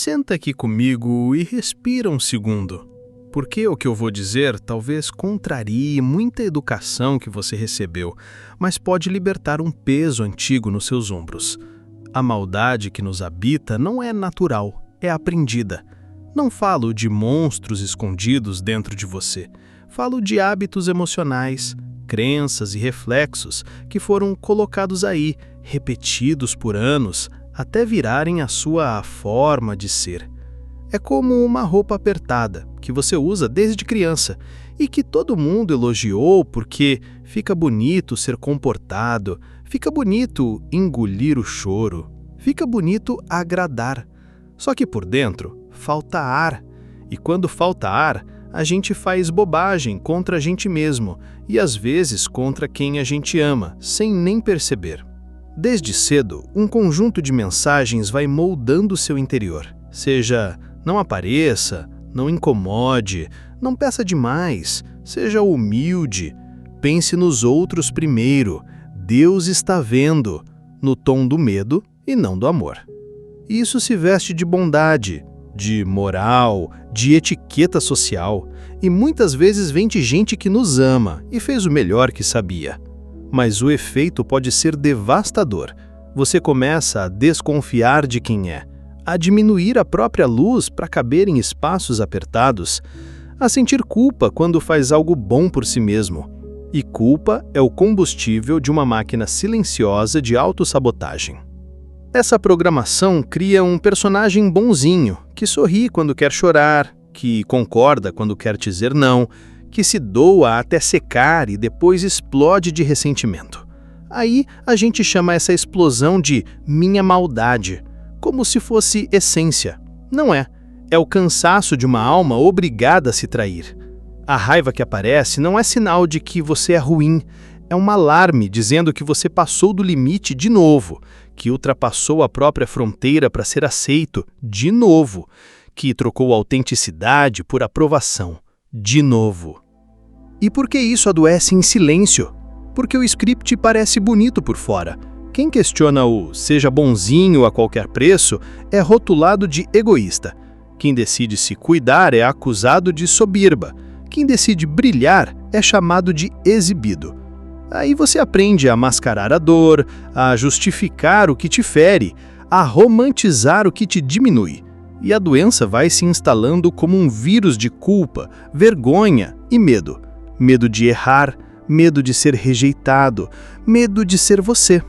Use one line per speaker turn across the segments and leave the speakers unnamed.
Senta aqui comigo e respira um segundo, porque o que eu vou dizer talvez contrarie muita educação que você recebeu, mas pode libertar um peso antigo nos seus ombros. A maldade que nos habita não é natural, é aprendida. Não falo de monstros escondidos dentro de você. Falo de hábitos emocionais, crenças e reflexos que foram colocados aí, repetidos por anos, até virarem a sua forma de ser. É como uma roupa apertada, que você usa desde criança e que todo mundo elogiou porque fica bonito ser comportado, fica bonito engolir o choro, fica bonito agradar. Só que por dentro falta ar, e quando falta ar, a gente faz bobagem contra a gente mesmo e às vezes contra quem a gente ama, sem nem perceber. Desde cedo, um conjunto de mensagens vai moldando seu interior. Seja, não apareça, não incomode, não peça demais, seja humilde, pense nos outros primeiro, Deus está vendo, no tom do medo e não do amor. Isso se veste de bondade, de moral, de etiqueta social, e muitas vezes vem de gente que nos ama e fez o melhor que sabia. Mas o efeito pode ser devastador. Você começa a desconfiar de quem é, a diminuir a própria luz para caber em espaços apertados, a sentir culpa quando faz algo bom por si mesmo. E culpa é o combustível de uma máquina silenciosa de autossabotagem. Essa programação cria um personagem bonzinho, que sorri quando quer chorar, que concorda quando quer dizer não, que se doa até secar e depois explode de ressentimento. Aí a gente chama essa explosão de minha maldade, como se fosse essência. Não é. É o cansaço de uma alma obrigada a se trair. A raiva que aparece não é sinal de que você é ruim, é um alarme dizendo que você passou do limite de novo, que ultrapassou a própria fronteira para ser aceito de novo, que trocou autenticidade por aprovação de novo. E por que isso adoece em silêncio? Porque o script parece bonito por fora. Quem questiona o seja bonzinho a qualquer preço é rotulado de egoísta. Quem decide se cuidar é acusado de soberba. Quem decide brilhar é chamado de exibido. Aí você aprende a mascarar a dor, a justificar o que te fere, a romantizar o que te diminui. E a doença vai se instalando como um vírus de culpa, vergonha e medo. Medo de errar, medo de ser rejeitado, medo de ser você.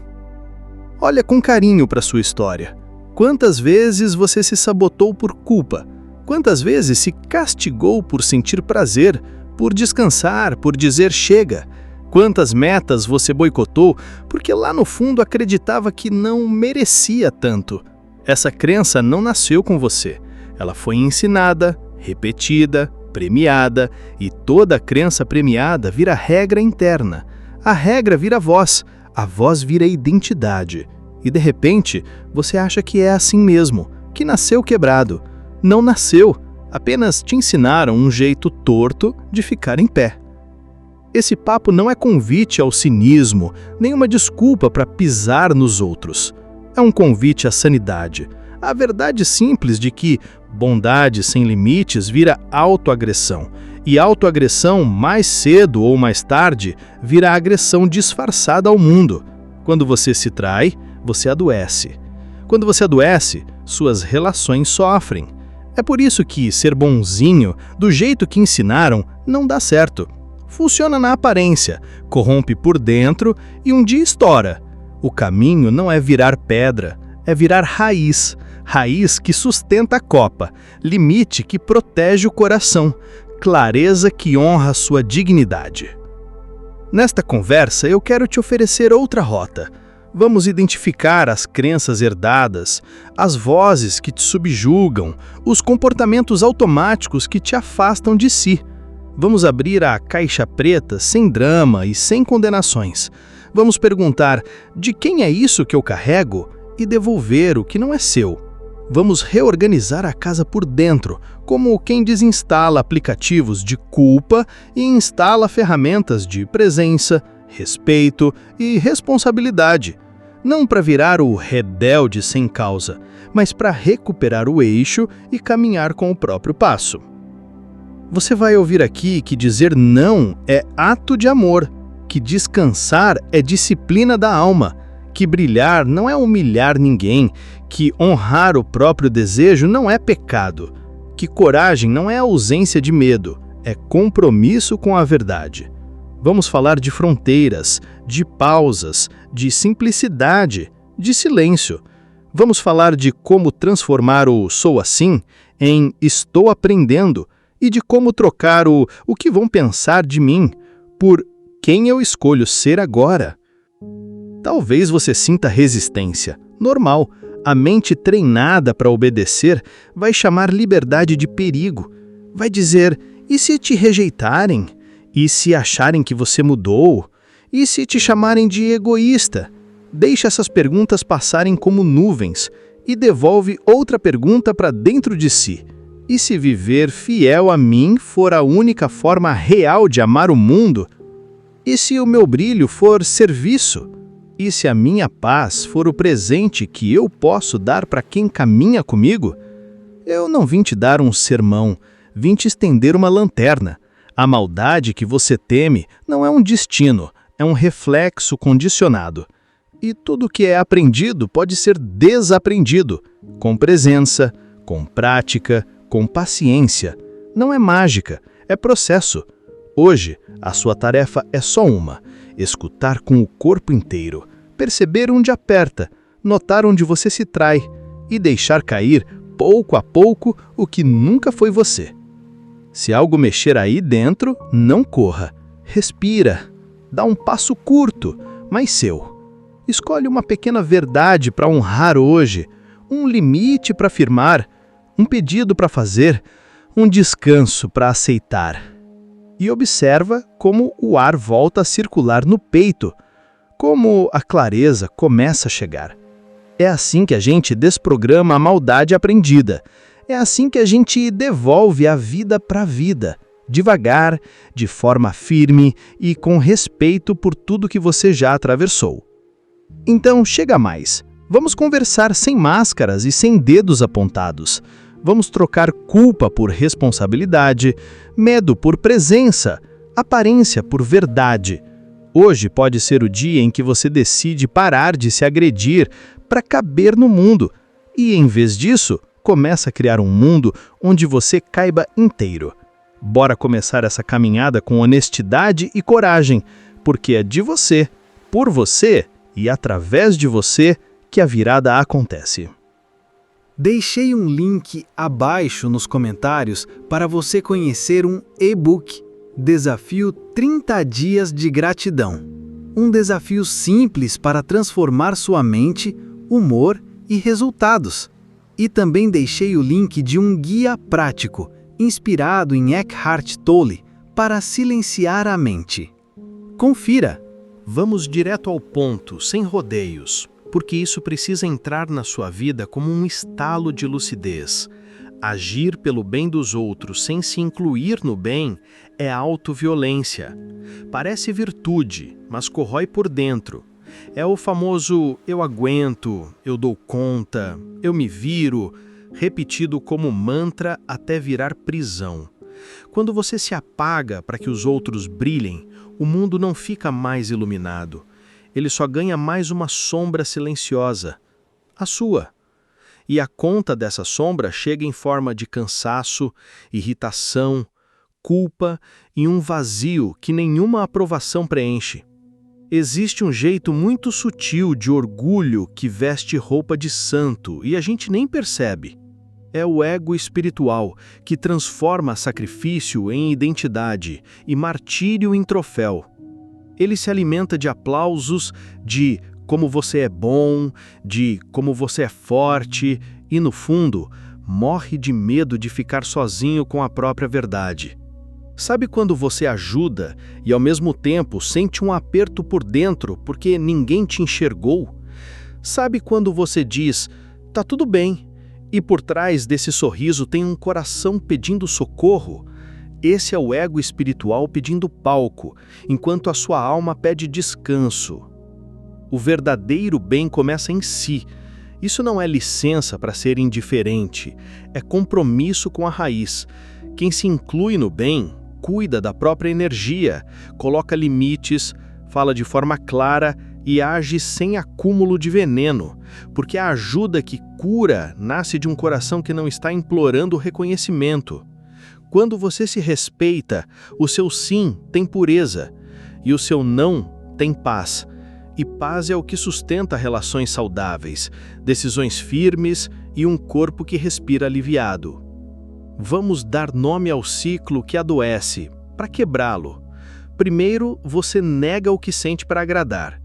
Olha com carinho para sua história. Quantas vezes você se sabotou por culpa? Quantas vezes se castigou por sentir prazer, por descansar, por dizer chega? Quantas metas você boicotou porque lá no fundo acreditava que não merecia tanto? Essa crença não nasceu com você. Ela foi ensinada, repetida, premiada, e toda crença premiada vira regra interna. A regra vira voz, a voz vira identidade. E de repente, você acha que é assim mesmo, que nasceu quebrado. Não nasceu, apenas te ensinaram um jeito torto de ficar em pé. Esse papo não é convite ao cinismo, nem uma desculpa para pisar nos outros. É um convite à sanidade, à verdade simples de que bondade sem limites vira autoagressão, e autoagressão, mais cedo ou mais tarde, vira agressão disfarçada ao mundo. Quando você se trai, você adoece. Quando você adoece, suas relações sofrem. É por isso que ser bonzinho, do jeito que ensinaram, não dá certo. Funciona na aparência, corrompe por dentro e um dia estoura. O caminho não é virar pedra, é virar raiz. Raiz que sustenta a copa, limite que protege o coração, clareza que honra a sua dignidade. Nesta conversa, eu quero te oferecer outra rota. Vamos identificar as crenças herdadas, as vozes que te subjugam, os comportamentos automáticos que te afastam de si. Vamos abrir a caixa preta sem drama e sem condenações. Vamos perguntar: de quem é isso que eu carrego? E devolver o que não é seu. Vamos reorganizar a casa por dentro, como quem desinstala aplicativos de culpa e instala ferramentas de presença, respeito e responsabilidade. Não para virar o rebelde sem causa, mas para recuperar o eixo e caminhar com o próprio passo. Você vai ouvir aqui que dizer não é ato de amor, que descansar é disciplina da alma, que brilhar não é humilhar ninguém, que honrar o próprio desejo não é pecado, que coragem não é ausência de medo, é compromisso com a verdade. Vamos falar de fronteiras, de pausas, de simplicidade, de silêncio. Vamos falar de como transformar o "sou assim" em "estou aprendendo" e de como trocar o que vão pensar de mim por quem eu escolho ser agora. Talvez você sinta resistência. Normal, a mente treinada para obedecer vai chamar liberdade de perigo. Vai dizer, e se te rejeitarem? E se acharem que você mudou? E se te chamarem de egoísta? Deixa essas perguntas passarem como nuvens e devolve outra pergunta para dentro de si. E se viver fiel a mim for a única forma real de amar o mundo? E se o meu brilho for serviço? E se a minha paz for o presente que eu posso dar para quem caminha comigo? Eu não vim te dar um sermão, vim te estender uma lanterna. A maldade que você teme não é um destino, é um reflexo condicionado. E tudo que é aprendido pode ser desaprendido, com presença, com prática, com paciência. Não é mágica, é processo. Hoje, a sua tarefa é só uma: escutar com o corpo inteiro, perceber onde aperta, notar onde você se trai e deixar cair, pouco a pouco, o que nunca foi você. Se algo mexer aí dentro, não corra. Respira. Dá um passo curto, mas seu. Escolhe uma pequena verdade para honrar hoje, um limite para firmar, um pedido para fazer, um descanso para aceitar. E observa como o ar volta a circular no peito, como a clareza começa a chegar. É assim que a gente desprograma a maldade aprendida. É assim que a gente devolve a vida para a vida, devagar, de forma firme e com respeito por tudo que você já atravessou. Então, chega mais. Vamos conversar sem máscaras e sem dedos apontados. Vamos trocar culpa por responsabilidade, medo por presença, aparência por verdade. Hoje pode ser o dia em que você decide parar de se agredir para caber no mundo e, em vez disso, começa a criar um mundo onde você caiba inteiro. Bora começar essa caminhada com honestidade e coragem, porque é de você, por você e através de você que a virada acontece.
Deixei um link abaixo nos comentários para você conhecer um e-book, Desafio 30 Dias de Gratidão. Um desafio simples para transformar sua mente, humor e resultados. E também deixei o link de um guia prático, inspirado em Eckhart Tolle, para silenciar a mente. Confira!
Vamos direto ao ponto, sem rodeios, porque isso precisa entrar na sua vida como um estalo de lucidez. Agir pelo bem dos outros sem se incluir no bem é autoviolência. Parece virtude, mas corrói por dentro. É o famoso "eu aguento", "eu dou conta", "eu me viro", repetido como mantra até virar prisão. Quando você se apaga para que os outros brilhem, o mundo não fica mais iluminado. Ele só ganha mais uma sombra silenciosa, a sua. E a conta dessa sombra chega em forma de cansaço, irritação, culpa e um vazio que nenhuma aprovação preenche. Existe um jeito muito sutil de orgulho que veste roupa de santo e a gente nem percebe. É o ego espiritual que transforma sacrifício em identidade e martírio em troféu. Ele se alimenta de aplausos, de como você é bom, de como você é forte e, no fundo, morre de medo de ficar sozinho com a própria verdade. Sabe quando você ajuda e, ao mesmo tempo, sente um aperto por dentro porque ninguém te enxergou? Sabe quando você diz, "tá tudo bem", e por trás desse sorriso tem um coração pedindo socorro? Esse é o ego espiritual pedindo palco, enquanto a sua alma pede descanso. O verdadeiro bem começa em si. Isso não é licença para ser indiferente, é compromisso com a raiz. Quem se inclui no bem, cuida da própria energia, coloca limites, fala de forma clara e age sem acúmulo de veneno, porque a ajuda que cura nasce de um coração que não está implorando reconhecimento. Quando você se respeita, o seu sim tem pureza e o seu não tem paz. E paz é o que sustenta relações saudáveis, decisões firmes e um corpo que respira aliviado. Vamos dar nome ao ciclo que adoece, para quebrá-lo. Primeiro, você nega o que sente para agradar.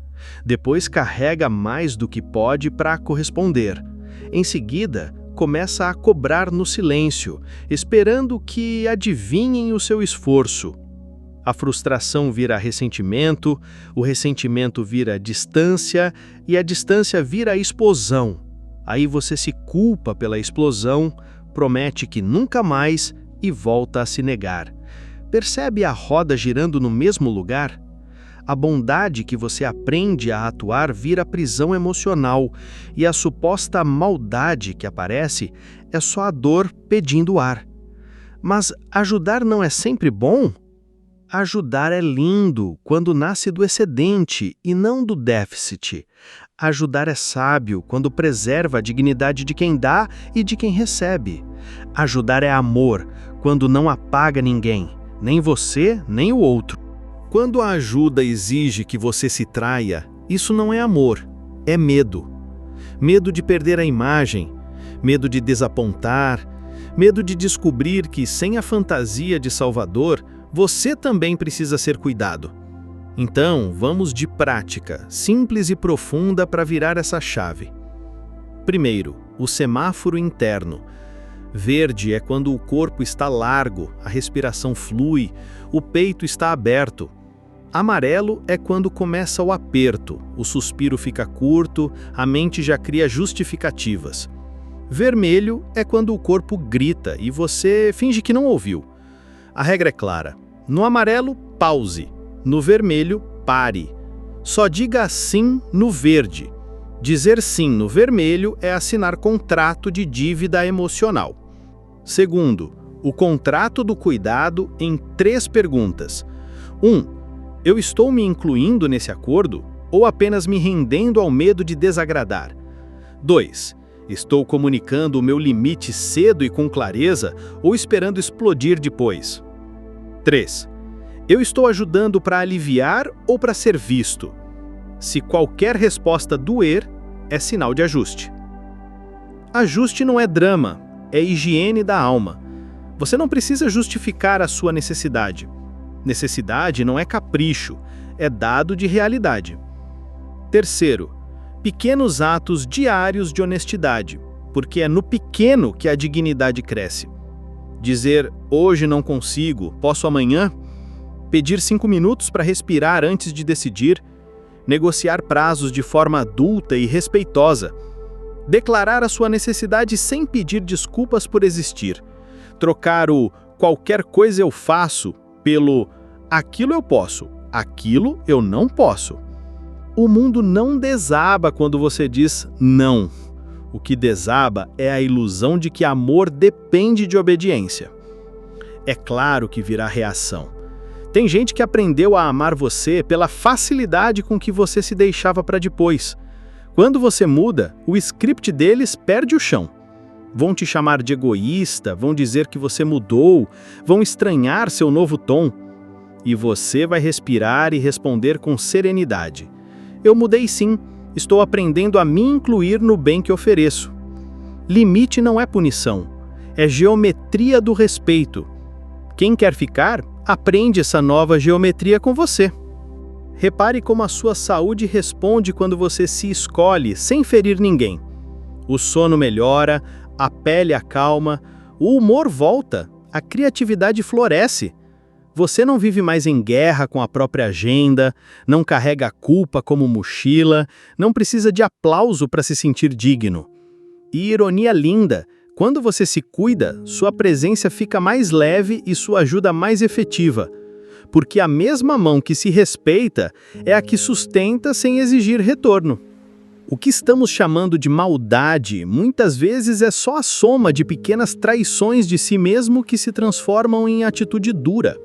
Depois, carrega mais do que pode para corresponder. Em seguida, começa a cobrar no silêncio, esperando que adivinhem o seu esforço. A frustração vira ressentimento, o ressentimento vira distância e a distância vira explosão. Aí você se culpa pela explosão, promete que nunca mais e volta a se negar. Percebe a roda girando no mesmo lugar? A bondade que você aprende a atuar vira prisão emocional e a suposta maldade que aparece é só a dor pedindo ar. Mas ajudar não é sempre bom? Ajudar é lindo quando nasce do excedente e não do déficit. Ajudar é sábio quando preserva a dignidade de quem dá e de quem recebe. Ajudar é amor quando não apaga ninguém, nem você, nem o outro. Quando a ajuda exige que você se traia, isso não é amor, é medo. Medo de perder a imagem, medo de desapontar, medo de descobrir que sem a fantasia de Salvador, você também precisa ser cuidado. Então, vamos de prática, simples e profunda para virar essa chave. Primeiro, o semáforo interno. Verde é quando o corpo está largo, a respiração flui, o peito está aberto. Amarelo é quando começa o aperto, o suspiro fica curto, a mente já cria justificativas. Vermelho é quando o corpo grita e você finge que não ouviu. A regra é clara. No amarelo, pause. No vermelho, pare. Só diga sim no verde. Dizer sim no vermelho é assinar contrato de dívida emocional. Segundo, o contrato do cuidado em 3 perguntas. 1. Eu estou me incluindo nesse acordo ou apenas me rendendo ao medo de desagradar? 2. Estou comunicando o meu limite cedo e com clareza ou esperando explodir depois? 3. Eu estou ajudando para aliviar ou para ser visto? Se qualquer resposta doer, é sinal de ajuste. Ajuste não é drama, é higiene da alma. Você não precisa justificar a sua necessidade. Necessidade não é capricho, é dado de realidade. Terceiro, pequenos atos diários de honestidade, porque é no pequeno que a dignidade cresce. Dizer, hoje não consigo, posso amanhã? Pedir 5 minutos para respirar antes de decidir. Negociar prazos de forma adulta e respeitosa. Declarar a sua necessidade sem pedir desculpas por existir. Trocar o qualquer coisa eu faço pelo aquilo eu posso, aquilo eu não posso. O mundo não desaba quando você diz não. O que desaba é a ilusão de que amor depende de obediência. É claro que virá reação. Tem gente que aprendeu a amar você pela facilidade com que você se deixava para depois. Quando você muda, o script deles perde o chão. Vão te chamar de egoísta, vão dizer que você mudou, vão estranhar seu novo tom. E você vai respirar e responder com serenidade. Eu mudei sim, estou aprendendo a me incluir no bem que ofereço. Limite não é punição, é geometria do respeito. Quem quer ficar, aprende essa nova geometria com você. Repare como a sua saúde responde quando você se escolhe sem ferir ninguém. O sono melhora, a pele acalma, o humor volta, a criatividade floresce. Você não vive mais em guerra com a própria agenda, não carrega a culpa como mochila, não precisa de aplauso para se sentir digno. E ironia linda, quando você se cuida, sua presença fica mais leve e sua ajuda mais efetiva. porque a mesma mão que se respeita é a que sustenta sem exigir retorno. O que estamos chamando de maldade, muitas vezes é só a soma de pequenas traições de si mesmo que se transformam em atitude dura.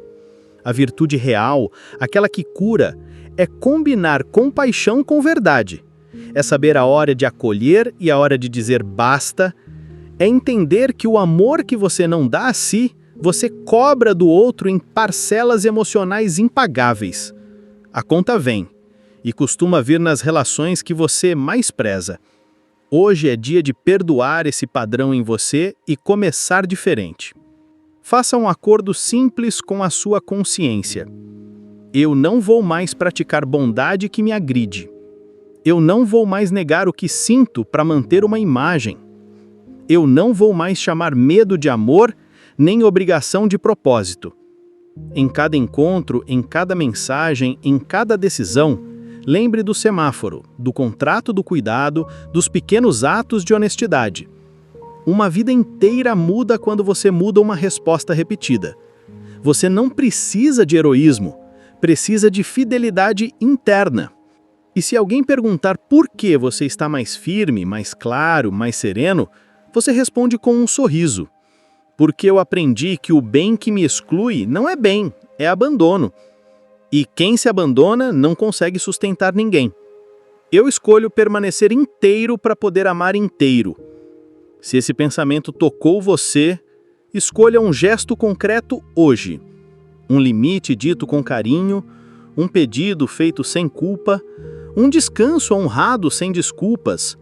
A virtude real, aquela que cura, é combinar compaixão com verdade. É saber a hora de acolher e a hora de dizer basta. É entender que o amor que você não dá a si, você cobra do outro em parcelas emocionais impagáveis. A conta vem. E costuma vir nas relações que você mais preza. Hoje é dia de perdoar esse padrão em você e começar diferente. Faça um acordo simples com a sua consciência. Eu não vou mais praticar bondade que me agride. Eu não vou mais negar o que sinto para manter uma imagem. Eu não vou mais chamar medo de amor, nem obrigação de propósito. Em cada encontro, em cada mensagem, em cada decisão, lembre do semáforo, do contrato do cuidado, dos pequenos atos de honestidade. Uma vida inteira muda quando você muda uma resposta repetida. Você não precisa de heroísmo, precisa de fidelidade interna. E se alguém perguntar por que você está mais firme, mais claro, mais sereno, você responde com um sorriso. Porque eu aprendi que o bem que me exclui não é bem, é abandono. E quem se abandona não consegue sustentar ninguém. Eu escolho permanecer inteiro para poder amar inteiro. Se esse pensamento tocou você, escolha um gesto concreto hoje. Um limite dito com carinho, um pedido feito sem culpa, um descanso honrado sem desculpas.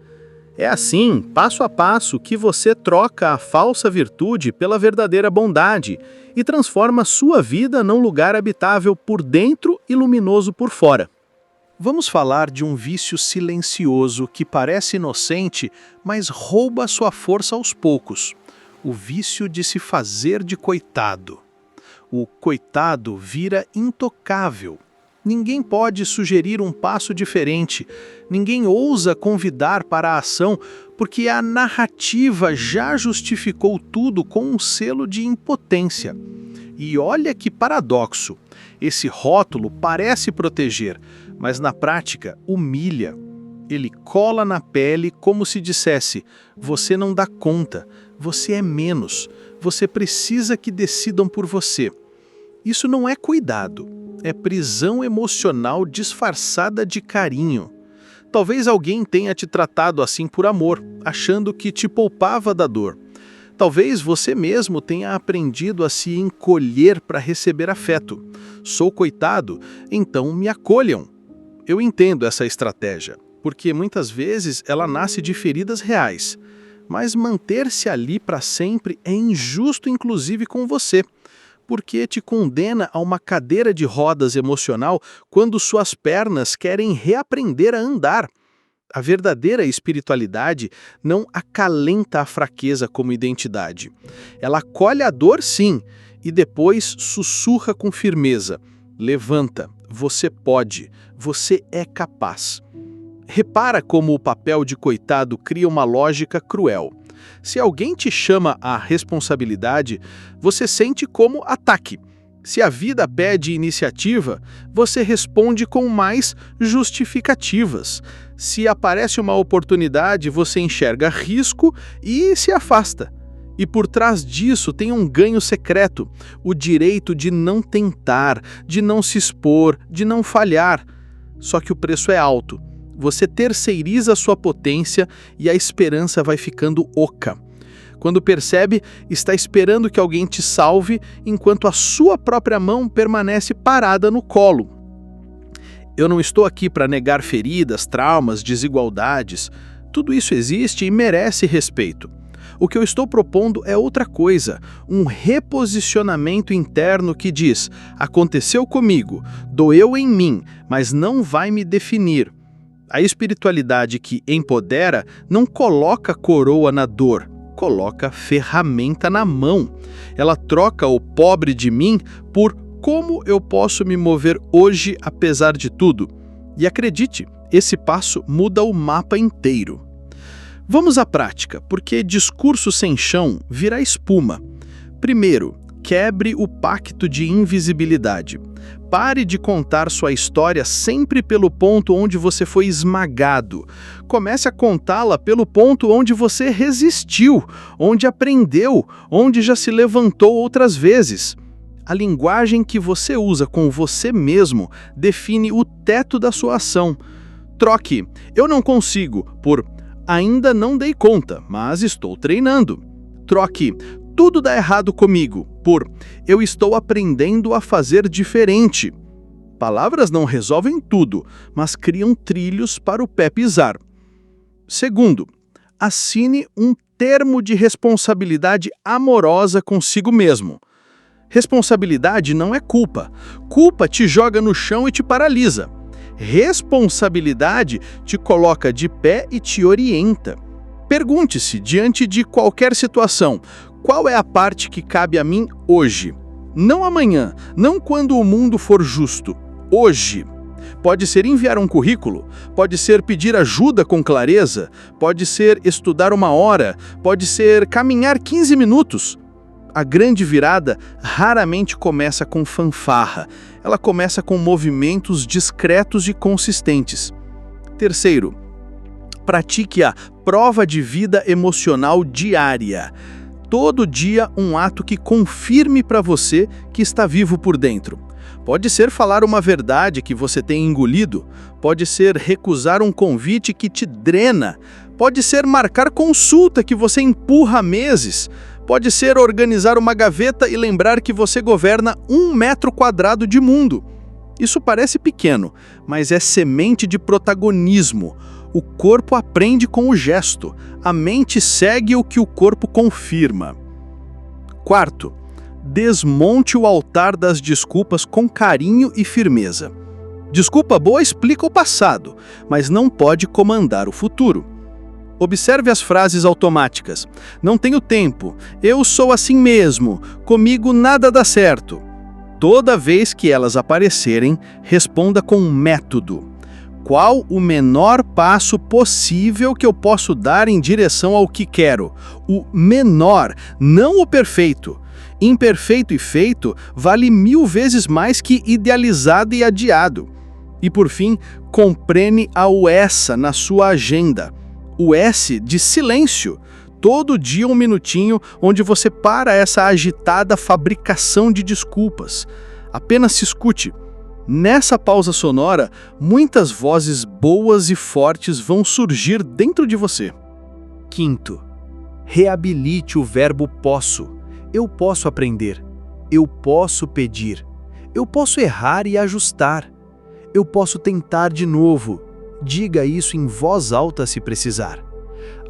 É assim, passo a passo, que você troca a falsa virtude pela verdadeira bondade e transforma sua vida num lugar habitável por dentro e luminoso por fora.
Vamos falar de um vício silencioso que parece inocente, mas rouba sua força aos poucos. O vício de se fazer de coitado. O coitado vira intocável. Ninguém pode sugerir um passo diferente, ninguém ousa convidar para a ação, porque a narrativa já justificou tudo com um selo de impotência. E olha que paradoxo, esse rótulo parece proteger, mas na prática humilha. Ele cola na pele como se dissesse: você não dá conta, você é menos, você precisa que decidam por você. Isso não é cuidado. É prisão emocional disfarçada de carinho. Talvez alguém tenha te tratado assim por amor, achando que te poupava da dor. Talvez você mesmo tenha aprendido a se encolher para receber afeto. Sou coitado, então me acolham. Eu entendo essa estratégia, porque muitas vezes ela nasce de feridas reais. Mas manter-se ali para sempre é injusto, inclusive com você. Porque te condena a uma cadeira de rodas emocional quando suas pernas querem reaprender a andar. A verdadeira espiritualidade não acalenta a fraqueza como identidade. Ela acolhe a dor, sim, e depois sussurra com firmeza: levanta, você pode, você é capaz. Repara como o papel de coitado cria uma lógica cruel. Se alguém te chama à responsabilidade, você sente como ataque. Se a vida pede iniciativa, você responde com mais justificativas. Se aparece uma oportunidade, você enxerga risco e se afasta. E por trás disso tem um ganho secreto, o direito de não tentar, de não se expor, de não falhar. Só que o preço é alto. Você terceiriza sua potência e a esperança vai ficando oca. Quando percebe, está esperando que alguém te salve, enquanto a sua própria mão permanece parada no colo. Eu não estou aqui para negar feridas, traumas, desigualdades. Tudo isso existe e merece respeito. O que eu estou propondo é outra coisa, um reposicionamento interno que diz: aconteceu comigo, doeu em mim, mas não vai me definir. A espiritualidade que empodera não coloca coroa na dor, coloca ferramenta na mão. Ela troca o pobre de mim por como eu posso me mover hoje apesar de tudo. E acredite, esse passo muda o mapa inteiro. Vamos à prática, porque discurso sem chão vira espuma. Primeiro, quebre o pacto de invisibilidade.
Pare de contar sua história sempre pelo ponto onde você foi esmagado. Comece a contá-la pelo ponto onde você resistiu, onde aprendeu, onde já se levantou outras vezes. A linguagem que você usa com você mesmo define o teto da sua ação. Troque "eu não consigo" por "ainda não dei conta, mas estou treinando". Troque "tudo dá errado comigo" por "eu estou aprendendo a fazer diferente". Palavras não resolvem tudo, mas criam trilhos para o pé pisar. Segundo, assine um termo de responsabilidade amorosa consigo mesmo. Responsabilidade não é culpa. Culpa te joga no chão e te paralisa. Responsabilidade te coloca de pé e te orienta. Pergunte-se, diante de qualquer situação, qual é a parte que cabe a mim hoje? Não amanhã, não quando o mundo for justo. Hoje. Pode ser enviar um currículo, pode ser pedir ajuda com clareza, pode ser estudar 1 hora, pode ser caminhar 15 minutos. A grande virada raramente começa com fanfarra. Ela começa com movimentos discretos e consistentes. Terceiro, pratique a prova de vida emocional diária. Todo dia um ato que confirme para você que está vivo por dentro. Pode ser falar uma verdade que você tem engolido, pode ser recusar um convite que te drena, pode ser marcar consulta que você empurra há meses, pode ser organizar uma gaveta e lembrar que você governa 1 metro quadrado de mundo. Isso parece pequeno, mas é semente de protagonismo. O corpo aprende com o gesto, a mente segue o que o corpo confirma. Quarto, desmonte o altar das desculpas com carinho e firmeza. Desculpa boa explica o passado, mas não pode comandar o futuro. Observe as frases automáticas. Não tenho tempo, eu sou assim mesmo, comigo nada dá certo. Toda vez que elas aparecerem, responda com um método. Qual o menor passo possível que eu posso dar em direção ao que quero? O menor, não o perfeito. Imperfeito e feito vale 1000 vezes mais que idealizado e adiado. E por fim, comprene a essa na sua agenda. O S de silêncio. Todo dia 1 minutinho onde você para essa agitada fabricação de desculpas. Apenas se escute. Nessa pausa sonora, muitas vozes boas e fortes vão surgir dentro de você. Quinto, reabilite o verbo posso. Eu posso aprender. Eu posso pedir. Eu posso errar e ajustar. Eu posso tentar de novo. Diga isso em voz alta se precisar.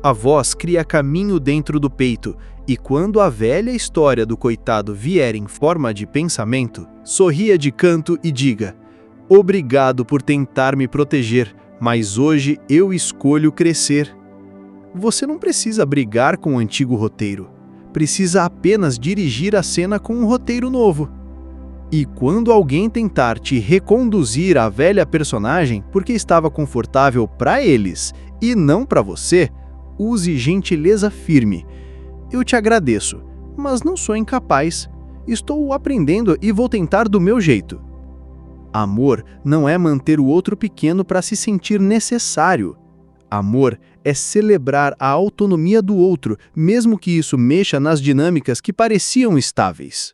A voz cria caminho dentro do peito, e quando a velha história do coitado vier em forma de pensamento, sorria de canto e diga: obrigado por tentar me proteger, mas hoje eu escolho crescer. Você não precisa brigar com o antigo roteiro. Precisa apenas dirigir a cena com um roteiro novo. E quando alguém tentar te reconduzir à velha personagem porque estava confortável para eles e não para você, use gentileza firme. Eu te agradeço, mas não sou incapaz. Estou aprendendo e vou tentar do meu jeito. Amor não é manter o outro pequeno para se sentir necessário. Amor é celebrar a autonomia do outro, mesmo que isso mexa nas dinâmicas que pareciam estáveis.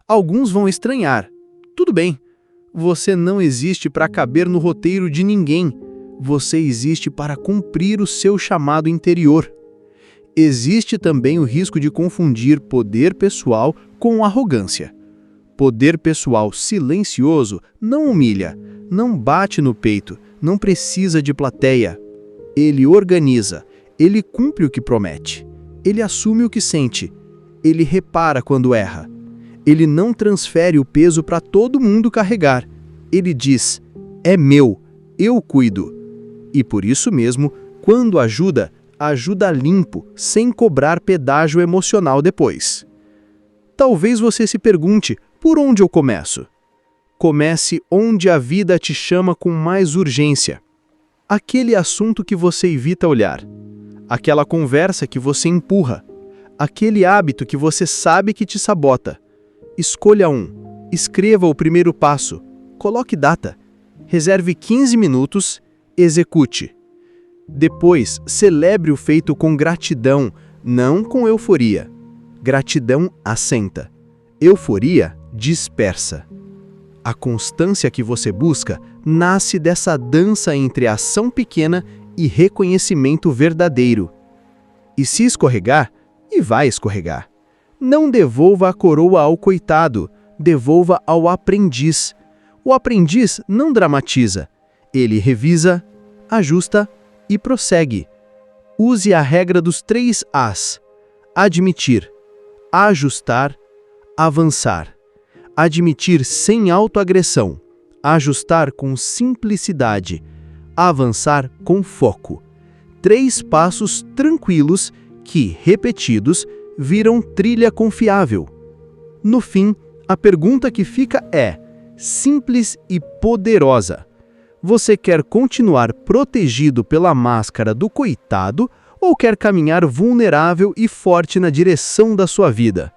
Alguns vão estranhar. Tudo bem. Você não existe para caber no roteiro de ninguém. Você existe para cumprir o seu chamado interior. Existe também o risco de confundir poder pessoal com arrogância. Poder pessoal silencioso não humilha, não bate no peito, não precisa de plateia. Ele organiza, ele cumpre o que promete, ele assume o que sente, ele repara quando erra. Ele não transfere o peso para todo mundo carregar. Ele diz: é meu, eu cuido. E por isso mesmo, quando ajuda, ajuda limpo, sem cobrar pedágio emocional depois. Talvez você se pergunte, por onde eu começo? Comece onde a vida te chama com mais urgência. Aquele assunto que você evita olhar. Aquela conversa que você empurra. Aquele hábito que você sabe que te sabota. Escolha um. Escreva o primeiro passo. coloque data. Reserve 15 minutos, execute. Depois, celebre o feito com gratidão, não com euforia. Gratidão assenta. Euforia dispersa. A constância que você busca nasce dessa dança entre ação pequena e reconhecimento verdadeiro. E se escorregar, e vai escorregar. Não devolva a coroa ao coitado, devolva ao aprendiz. O aprendiz não dramatiza. Ele revisa, ajusta e prossegue. Use a regra dos 3 As. Admitir, ajustar, avançar. Admitir sem autoagressão, ajustar com simplicidade, avançar com foco. 3 passos tranquilos que, repetidos, viram trilha confiável. No fim, a pergunta que fica é simples e poderosa. Você quer continuar protegido pela máscara do coitado ou quer caminhar vulnerável e forte na direção da sua vida?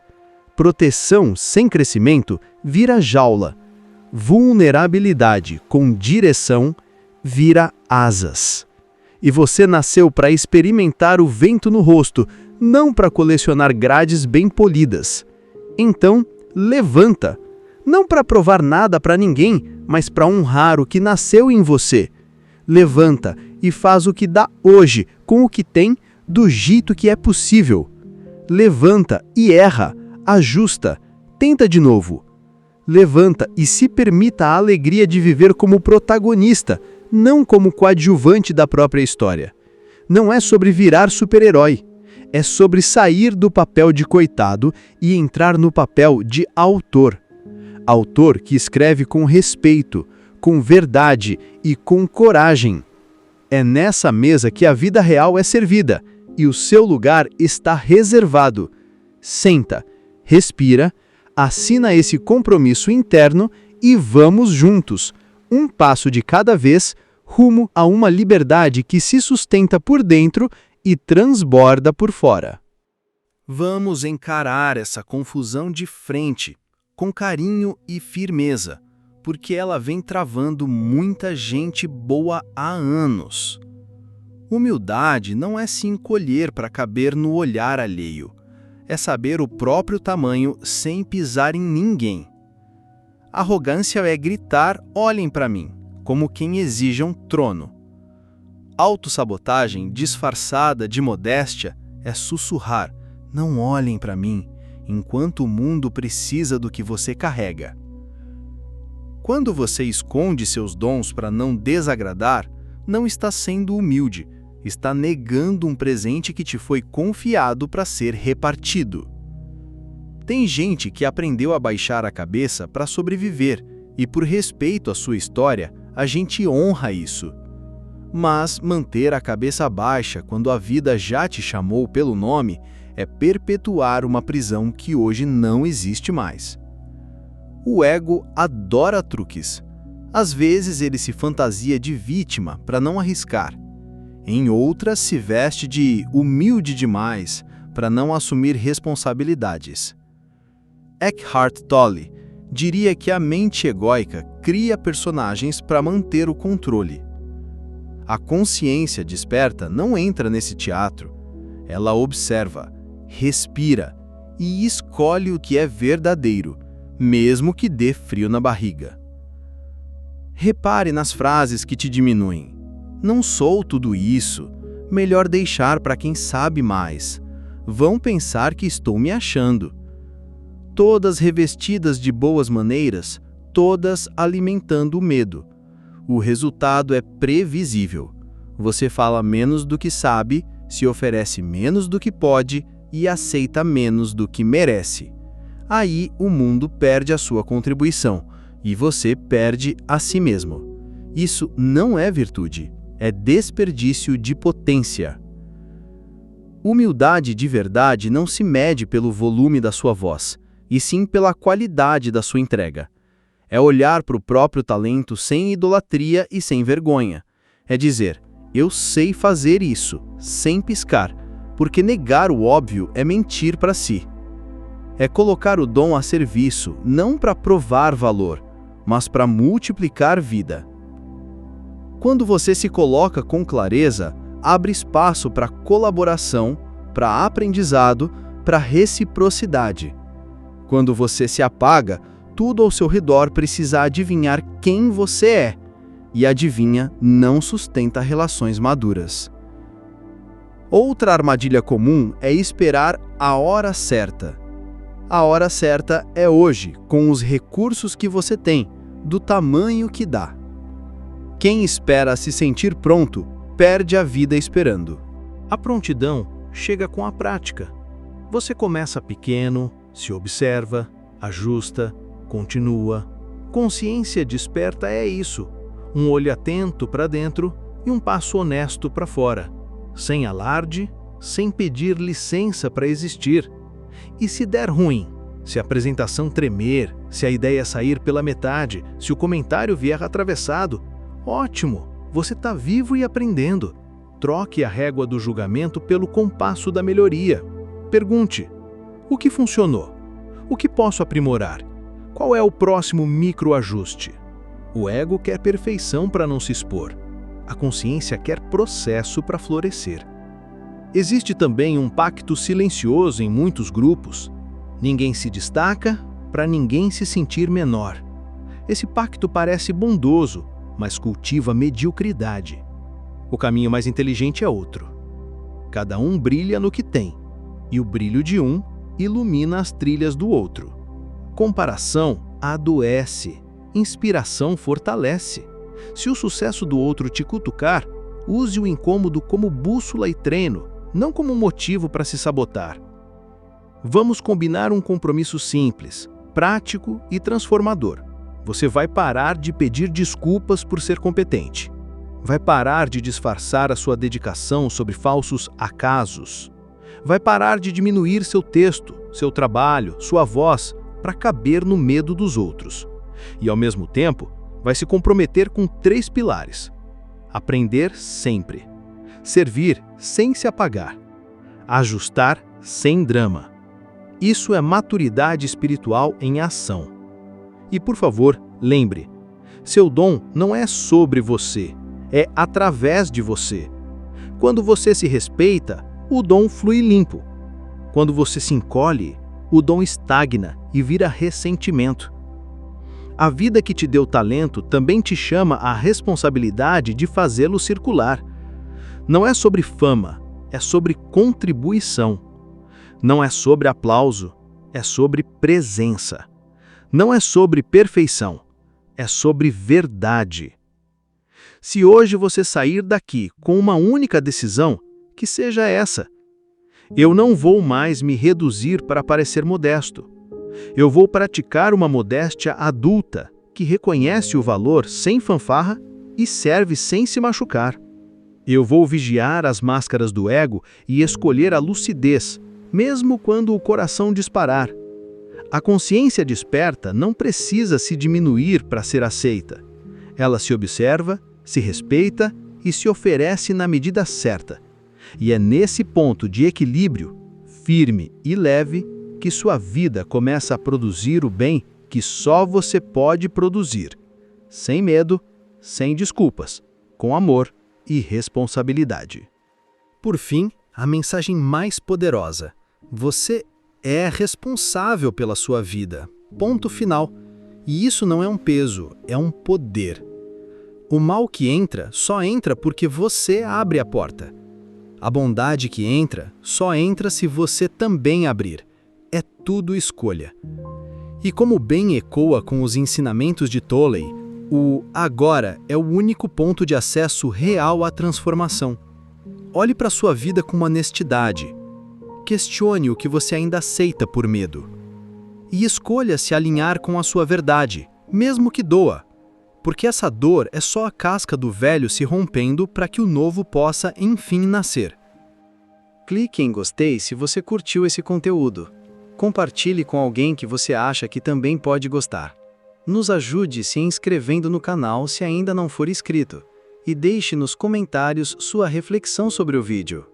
Proteção sem crescimento vira jaula. Vulnerabilidade com direção vira asas. E você nasceu para experimentar o vento no rosto, não para colecionar grades bem polidas. Então, levanta. Não para provar nada para ninguém, mas para honrar o que nasceu em você. Levanta e faz o que dá hoje, com o que tem, do jeito que é possível. Levanta e erra. Ajusta, tenta de novo. Levanta e se permita a alegria de viver como protagonista, não como coadjuvante da própria história. Não é sobre virar super-herói, é sobre sair do papel de coitado e entrar no papel de autor. Autor que escreve com respeito, com verdade e com coragem. É nessa mesa que a vida real é servida e o seu lugar está reservado. Senta. Respira, assina esse compromisso interno e vamos juntos, um passo de cada vez, rumo a uma liberdade que se sustenta por dentro e transborda por fora. Vamos encarar essa confusão de frente, com carinho e firmeza, porque ela vem travando muita gente boa há anos. Humildade não é se encolher para caber no olhar alheio. É saber o próprio tamanho sem pisar em ninguém. Arrogância é gritar, olhem para mim, como quem exige um trono. Autossabotagem disfarçada de modéstia é sussurrar, não olhem para mim, enquanto o mundo precisa do que você carrega. Quando você esconde seus dons para não desagradar, não está sendo humilde, está negando um presente que te foi confiado para ser repartido. Tem gente que aprendeu a baixar a cabeça para sobreviver, e por respeito à sua história, a gente honra isso. Mas manter a cabeça baixa quando a vida já te chamou pelo nome é perpetuar uma prisão que hoje não existe mais. O ego adora truques. Às vezes ele se fantasia de vítima para não arriscar. Em outras, se veste de humilde demais para não assumir responsabilidades. Eckhart Tolle diria que a mente egóica cria personagens para manter o controle. A consciência desperta não entra nesse teatro. Ela observa, respira e escolhe o que é verdadeiro, mesmo que dê frio na barriga. Repare nas frases que te diminuem. Não sou tudo isso, melhor deixar para quem sabe mais. Vão pensar que estou me achando. Todas revestidas de boas maneiras, todas alimentando o medo. O resultado é previsível. Você fala menos do que sabe, se oferece menos do que pode e aceita menos do que merece. Aí o mundo perde a sua contribuição e você perde a si mesmo. Isso não é virtude. É desperdício de potência. Humildade de verdade não se mede pelo volume da sua voz, e sim pela qualidade da sua entrega. É olhar para o próprio talento sem idolatria e sem vergonha. É dizer, eu sei fazer isso, sem piscar, porque negar o óbvio é mentir para si. É colocar o dom a serviço, não para provar valor,
mas para multiplicar vida. Quando você se coloca com clareza, abre espaço para colaboração, para aprendizado, para reciprocidade. Quando você se apaga, tudo ao seu redor precisa adivinhar quem você é, e adivinha não sustenta relações maduras. Outra armadilha comum é esperar a hora certa. A hora certa é hoje, com os recursos que você tem, do tamanho que dá. Quem espera se sentir pronto, perde a vida esperando.
A prontidão chega com a prática. Você começa pequeno, se observa, ajusta, continua. Consciência desperta é isso, um olho atento para dentro e um passo honesto para fora, sem alarde, sem pedir licença para existir. E se der ruim, se a apresentação tremer, se a ideia sair pela metade, se o comentário vier atravessado, ótimo, você está vivo e aprendendo. Troque a régua do julgamento pelo compasso da melhoria. Pergunte: o que funcionou? O que posso aprimorar? Qual é o próximo microajuste? O ego quer perfeição para não se expor. A consciência quer processo para florescer. Existe também um pacto silencioso em muitos grupos. Ninguém se destaca para ninguém se sentir menor. Esse pacto parece bondoso, mas cultiva mediocridade. O caminho mais inteligente é outro. Cada um brilha no que tem, e o brilho de um ilumina as trilhas do outro. Comparação adoece, inspiração fortalece. Se o sucesso do outro te cutucar, use o incômodo como bússola e treino, não como motivo para se sabotar. Vamos combinar um compromisso simples, prático e transformador. Você vai parar de pedir desculpas por ser competente. Vai parar de disfarçar a sua dedicação sobre falsos acasos. Vai parar de diminuir seu texto, seu trabalho, sua voz, para caber no medo dos outros. E, ao mesmo tempo, vai se comprometer com 3 pilares. Aprender sempre. Servir sem se apagar. Ajustar sem drama. Isso é maturidade espiritual em ação. E, por favor, lembre, seu dom não é sobre você, é através de você. Quando você se respeita, o dom flui limpo. Quando você se encolhe, o dom estagna e vira ressentimento. A vida que te deu talento também te chama a responsabilidade de fazê-lo circular. Não é sobre fama, é sobre contribuição. Não é sobre aplauso, é sobre presença. Não é sobre perfeição, é sobre verdade. Se hoje você sair daqui com uma única decisão, que seja essa: eu não vou mais me reduzir para parecer modesto. Eu vou praticar uma modéstia adulta, que reconhece o valor sem fanfarra e serve sem se machucar. Eu vou vigiar as máscaras do ego e escolher a lucidez, mesmo quando o coração disparar. A consciência desperta não precisa se diminuir para ser aceita. Ela se observa, se respeita e se oferece na medida certa. E é nesse ponto de equilíbrio, firme e leve, que sua vida começa a produzir o bem que só você pode produzir. Sem medo, sem desculpas, com amor e responsabilidade. Por fim, a mensagem mais poderosa: você é responsável pela sua vida. Ponto final. E isso não é um peso, é um poder. O mal que entra só entra porque você abre a porta. A bondade que entra só entra se você também abrir. É tudo escolha. E como bem ecoa com os ensinamentos de Tolley, o agora é o único ponto de acesso real à transformação. Olhe para sua vida com honestidade. Questione o que você ainda aceita por medo. E escolha se alinhar com a sua verdade, mesmo que doa. Porque essa dor é só a casca do velho se rompendo para que o novo possa, enfim, nascer. Clique em gostei se você curtiu esse conteúdo. Compartilhe com alguém que você acha que também pode gostar. Nos ajude se inscrevendo no canal se ainda não for inscrito. E deixe nos comentários sua reflexão sobre o vídeo.